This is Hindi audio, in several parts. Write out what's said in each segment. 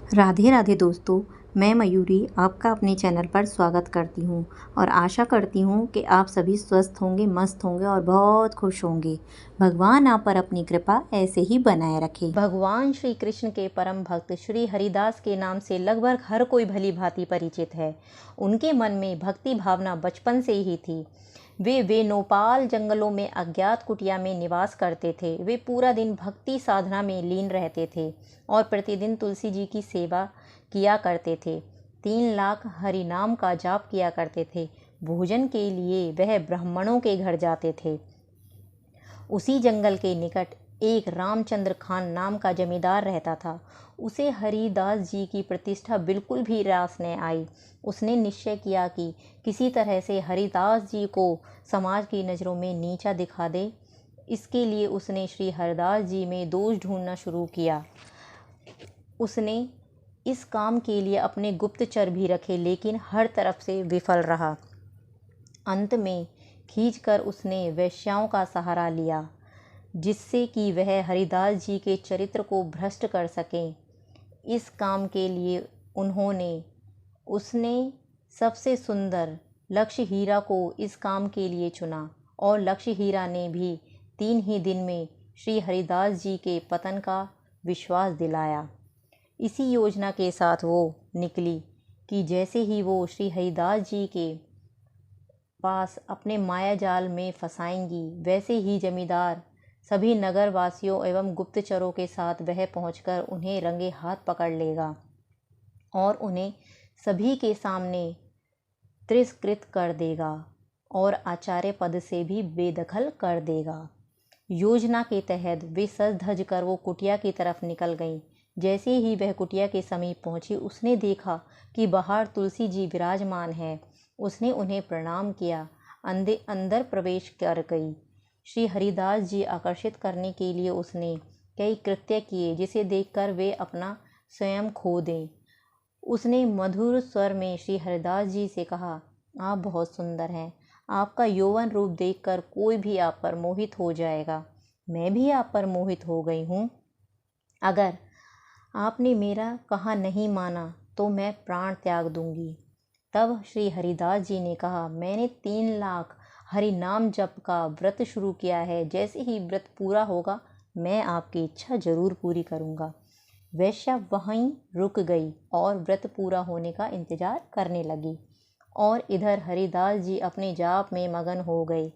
राधे राधे दोस्तों, मैं मयूरी आपका अपने चैनल पर स्वागत करती हूँ और आशा करती हूँ कि आप सभी स्वस्थ होंगे, मस्त होंगे और बहुत खुश होंगे। भगवान आप पर अपनी कृपा ऐसे ही बनाए रखे। भगवान श्री कृष्ण के परम भक्त श्री हरिदास के नाम से लगभग हर कोई भली भांति परिचित है। उनके मन में भक्ति भावना बचपन से ही थी। वे नोपाल जंगलों में अज्ञात कुटिया में निवास करते थे। वे पूरा दिन भक्ति साधना में लीन रहते थे और प्रतिदिन तुलसी जी की सेवा किया करते थे। 3 लाख हरि नाम का जाप किया करते थे। भोजन के लिए वह ब्राह्मणों के घर जाते थे। उसी जंगल के निकट एक रामचंद्र खान नाम का जमींदार रहता था। उसे हरिदास जी की प्रतिष्ठा बिल्कुल भी रास न आई। उसने निश्चय किया कि किसी तरह से हरिदास जी को समाज की नज़रों में नीचा दिखा दे। इसके लिए उसने श्री हरिदास जी में दोष ढूंढना शुरू किया। उसने इस काम के लिए अपने गुप्तचर भी रखे, लेकिन हर तरफ से विफल रहा। अंत में खींचकर उसने वेश्याओं का सहारा लिया, जिससे कि वह हरिदास जी के चरित्र को भ्रष्ट कर सकें। इस काम के लिए उसने सबसे सुंदर लक्ष्य हीरा को इस काम के लिए चुना और लक्ष्य हीरा ने भी 3 ही दिन में श्री हरिदास जी के पतन का विश्वास दिलाया। इसी योजना के साथ वो निकली कि जैसे ही वो श्री हरिदास जी के पास अपने माया जाल में फंसाएंगी, वैसे ही जमींदार सभी नगर वासियों एवं गुप्तचरों के साथ वह पहुंचकर उन्हें रंगे हाथ पकड़ लेगा और उन्हें सभी के सामने तिरस्कृत कर देगा और आचार्य पद से भी बेदखल कर देगा। योजना के तहत वे सज धज कर वो कुटिया की तरफ निकल गईं। जैसे ही वह कुटिया के समीप पहुंची, उसने देखा कि बाहर तुलसी जी विराजमान है। उसने उन्हें प्रणाम किया, अंदर प्रवेश कर गई। श्री हरिदास जी आकर्षित करने के लिए उसने कई कृत्य किए, जिसे देखकर वे अपना स्वयं खो दें। उसने मधुर स्वर में श्री हरिदास जी से कहा, आप बहुत सुंदर हैं। आपका यौवन रूप देखकर कोई भी आप पर मोहित हो जाएगा। मैं भी आप पर मोहित हो गई हूँ। अगर आपने मेरा कहा नहीं माना तो मैं प्राण त्याग दूंगी। तब श्री हरिदास जी ने कहा, मैंने 3 लाख हरि नाम जप का व्रत शुरू किया है। जैसे ही व्रत पूरा होगा, मैं आपकी इच्छा जरूर पूरी करूँगा। वैश्या वहीं रुक गई और व्रत पूरा होने का इंतजार करने लगी और इधर हरिदास जी अपने जाप में मगन हो गए।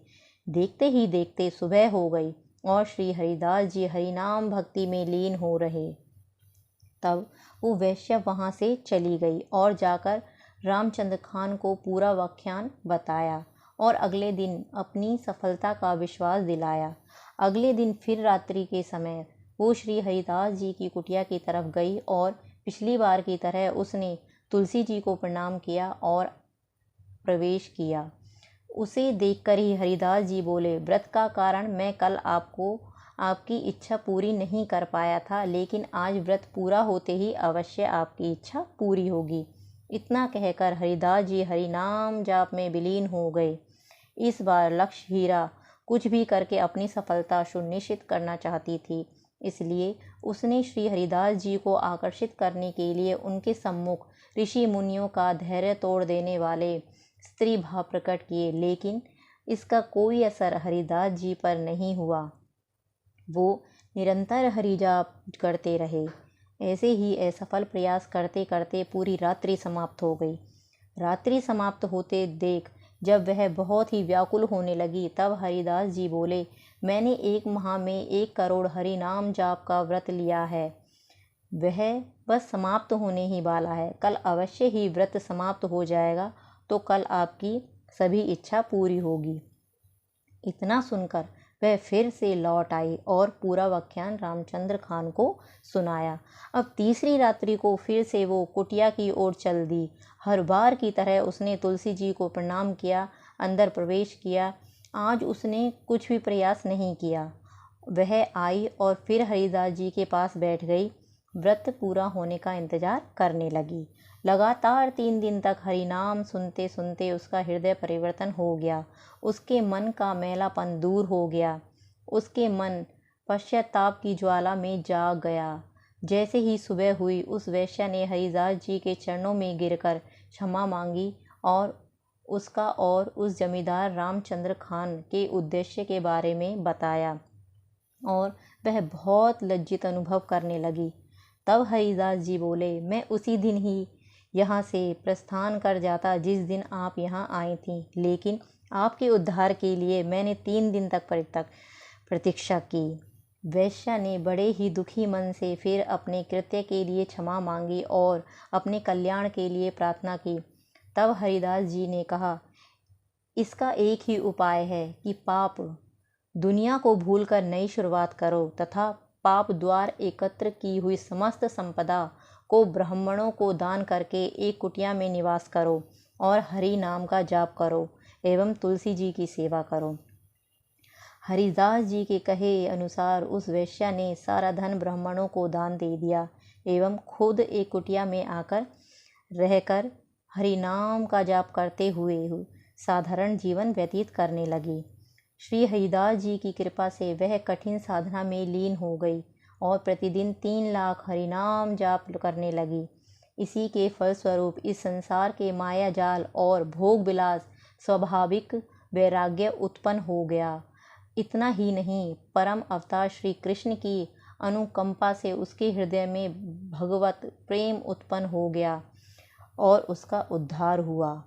देखते ही देखते सुबह हो गई और श्री हरिदास जी हरिनाम भक्ति में लीन हो रहे। तब वो वैश्या वहाँ से चली गई और जाकर रामचंद्र खान को पूरा व्याख्यान बताया और अगले दिन अपनी सफलता का विश्वास दिलाया। अगले दिन फिर रात्रि के समय वो श्री हरिदास जी की कुटिया की तरफ गई और पिछली बार की तरह उसने तुलसी जी को प्रणाम किया और प्रवेश किया। उसे देखकर ही हरिदास जी बोले, व्रत का कारण मैं कल आपकी इच्छा पूरी नहीं कर पाया था, लेकिन आज व्रत पूरा होते ही अवश्य आपकी इच्छा पूरी होगी। इतना कहकर हरिदास जी हरिनाम जाप में विलीन हो गए। इस बार लक्ष्य हीरा कुछ भी करके अपनी सफलता सुनिश्चित करना चाहती थी, इसलिए उसने श्री हरिदास जी को आकर्षित करने के लिए उनके सम्मुख ऋषि मुनियों का धैर्य तोड़ देने वाले स्त्री भाव प्रकट किए, लेकिन इसका कोई असर हरिदास जी पर नहीं हुआ। वो निरंतर हरिजाप करते रहे। ऐसे ही असफल प्रयास करते करते पूरी रात्रि समाप्त हो गई। रात्रि समाप्त होते देख जब वह बहुत ही व्याकुल होने लगी, तब हरिदास जी बोले, मैंने 1 माह में 1 करोड़ हरि नाम जाप का व्रत लिया है। वह बस समाप्त होने ही वाला है। कल अवश्य ही व्रत समाप्त हो जाएगा, तो कल आपकी सभी इच्छा पूरी होगी। इतना सुनकर वह फिर से लौट आई और पूरा व्याख्यान रामचंद्र खान को सुनाया। अब तीसरी रात्रि को फिर से वो कुटिया की ओर चल दी। हर बार की तरह उसने तुलसी जी को प्रणाम किया, अंदर प्रवेश किया। आज उसने कुछ भी प्रयास नहीं किया। वह आई और फिर हरिदास जी के पास बैठ गई। व्रत पूरा होने का इंतजार करने लगी। लगातार 3 दिन तक हरिनाम सुनते सुनते उसका हृदय परिवर्तन हो गया। उसके मन का मैलापन दूर हो गया। उसके मन पश्चाताप की ज्वाला में जाग गया। जैसे ही सुबह हुई उस वेश्या ने हरिदास जी के चरणों में गिरकर क्षमा मांगी और उसका और उस जमींदार रामचंद्र खान के उद्देश्य के बारे में बताया और वह बहुत लज्जित अनुभव करने लगी। तब हरिदास जी बोले, मैं उसी दिन ही यहाँ से प्रस्थान कर जाता जिस दिन आप यहाँ आई थीं, लेकिन आपके उद्धार के लिए मैंने 3 दिन तक प्रतीक्षा की। वेश्या ने बड़े ही दुखी मन से फिर अपने कृत्य के लिए क्षमा मांगी और अपने कल्याण के लिए प्रार्थना की। तब हरिदास जी ने कहा, इसका एक ही उपाय है कि पाप दुनिया को भूलकर नई शुरुआत करो तथा पाप द्वार एकत्र की हुई समस्त संपदा को ब्राह्मणों को दान करके एक कुटिया में निवास करो और हरि नाम का जाप करो एवं तुलसी जी की सेवा करो। हरिदास जी के कहे अनुसार उस वेश्या ने सारा धन ब्राह्मणों को दान दे दिया एवं खुद एक कुटिया में आकर रहकर हरि नाम का जाप करते हुए साधारण जीवन व्यतीत करने लगी। श्री हरिदास जी की कृपा से वह कठिन साधना में लीन हो गई और प्रतिदिन 3 लाख हरिनाम जाप करने लगी। इसी के फलस्वरूप इस संसार के माया जाल और भोग विलास स्वाभाविक वैराग्य उत्पन्न हो गया। इतना ही नहीं, परम अवतार श्री कृष्ण की अनुकंपा से उसके हृदय में भगवत प्रेम उत्पन्न हो गया और उसका उद्धार हुआ।